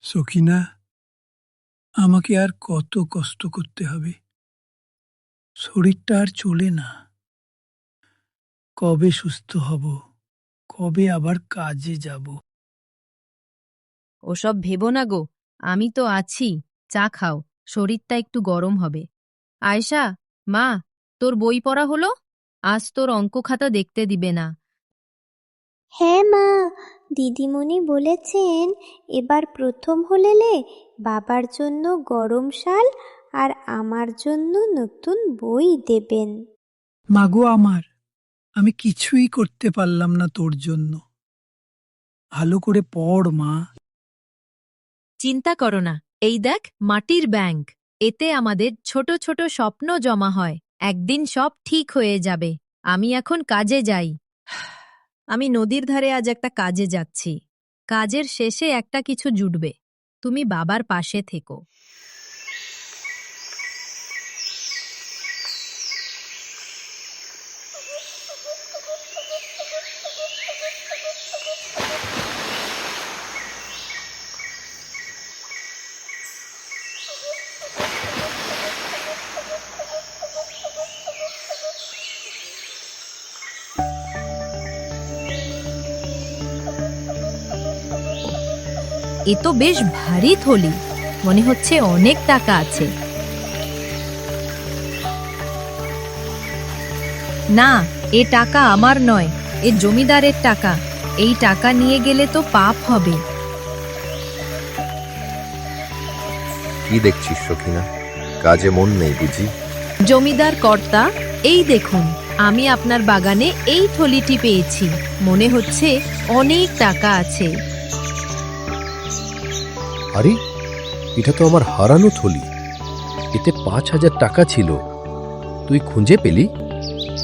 সখিনা, আমাকে আর কত কষ্ট করতে হবে? শরীরটা আর চলে না। কবে সুস্থ হব? কবে আবার কাজে যাব? ওসব ভেবো না গো, আমি তো আছি। চা খাও, শরীরটা একটু গরম হবে। আয়শা, মা, তোর বই পড়া হলো? আজ তোর অঙ্ক খাতা দেখতে দিবে না। হ্যাঁ মা, দিদিমণি বলেছেন এবার প্রথম হলেলে বাবার জন্য গরম শাল আর আমার জন্য নতুন বই দেবেন। মাগো আমার, আমি কিছুই করতে পারলাম না তোর জন্য। ভালো করে পড় মা। চিন্তা করো না, এই দেখ মাটির ব্যাংক। এতে আমাদের ছোট ছোট স্বপ্ন জমা হয়। একদিন সব ঠিক হয়ে যাবে। আমি এখন কাজে যাই। আমি নদীর ধারে আজ একটা কাজে যাচ্ছি। কাজের শেষে একটা কিছু জুটবে। তুমি বাবার পাশে থেকো। এ তো বেশ ভারী থলি, মনে হচ্ছে অনেক টাকা আছে। না, এ টাকা আমার নয়, এ জমিদারের টাকা। এই টাকা নিয়ে গেলে তো পাপ হবে। কি দেখছিস সখিনা? কাজে মন নেই বুঝি? জমিদার কর্তা, এই দেখুন, আমি আপনার বাগানে এই থলিটি পেয়েছি। মনে হচ্ছে অনেক টাকা আছে। আরে, এটা তো আমার হারানো থলি। এতে 5,000 টাকা ছিল। তুই খুঁজে পেলি?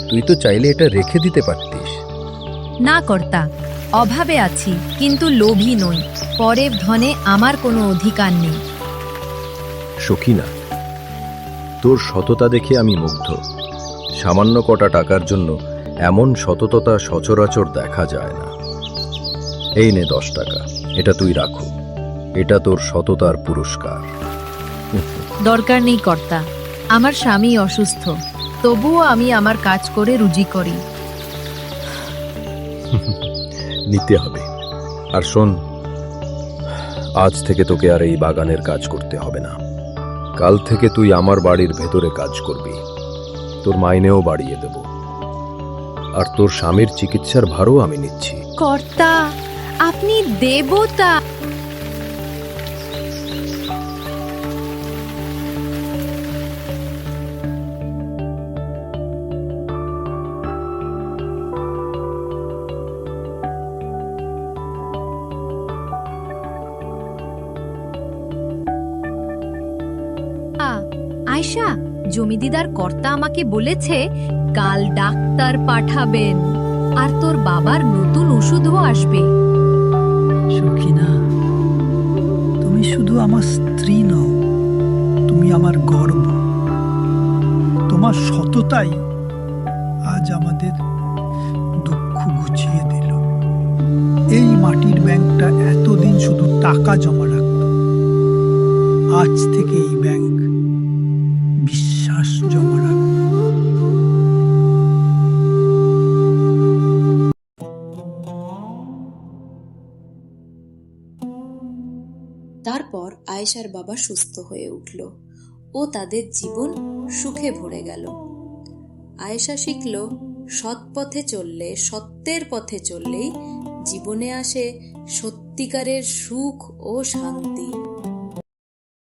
তুই তো চাইলে এটা রেখে দিতে পারতিস। না কর্তা, অভাবে আছি, কিন্তু লোভী নই। পরের ধনে আমার কোনো অধিকার নেই। সখিনা, তোর সততা দেখে আমি মুগ্ধ। সামান্য কটা টাকার জন্য এমন সততা সচরাচর দেখা যায় না। এই নে 10 টাকা, এটা তুই রাখো। এটা তোর সততার পুরস্কার। দরকার নেই কর্তা, আমার স্বামী অসুস্থ। তবুও আমি আমার কাজ করে রুজি করি। নিতে হবে। আর শোন, আজ থেকে তোকে আর এই বাগানের কাজ করতে হবে না। কাল থেকে তুই আমার বাড়ির ভেতরে কাজ করবি। তোর মাইনেও বাড়িয়ে দেব। আর তোর স্বামীর চিকিৎসার ভারও আমি নিচ্ছি। কর্তা, আপনি দেবতা। আয়শা, জমিদিদার কর্তা আমাকে বলেছে কাল ডাক্তার পাঠাবেন, আর তোর বাবার নতুন ওষুধও আসবে। সখিনা, তুমি শুধু আমার স্ত্রী নও, তুমি আমার গর্ব। তোমার সততাই আজ আমাদের দুঃখ ঘুচিয়ে দিল। এই মাটির ব্যাংকটা এতদিন শুধু টাকা জমা রাখত। আজ থেকে এই ব্যাংক বিশ্বাস জমা রাখবে। তারপর আয়েশার বাবা সুস্থ হয়ে উঠল ও তাদের জীবন সুখে ভরে গেল। আয়েশা শিখল, সৎ পথে চললে, সত্যের পথে চললেই জীবনে আসে সত্যিকারের সুখ ও শান্তি।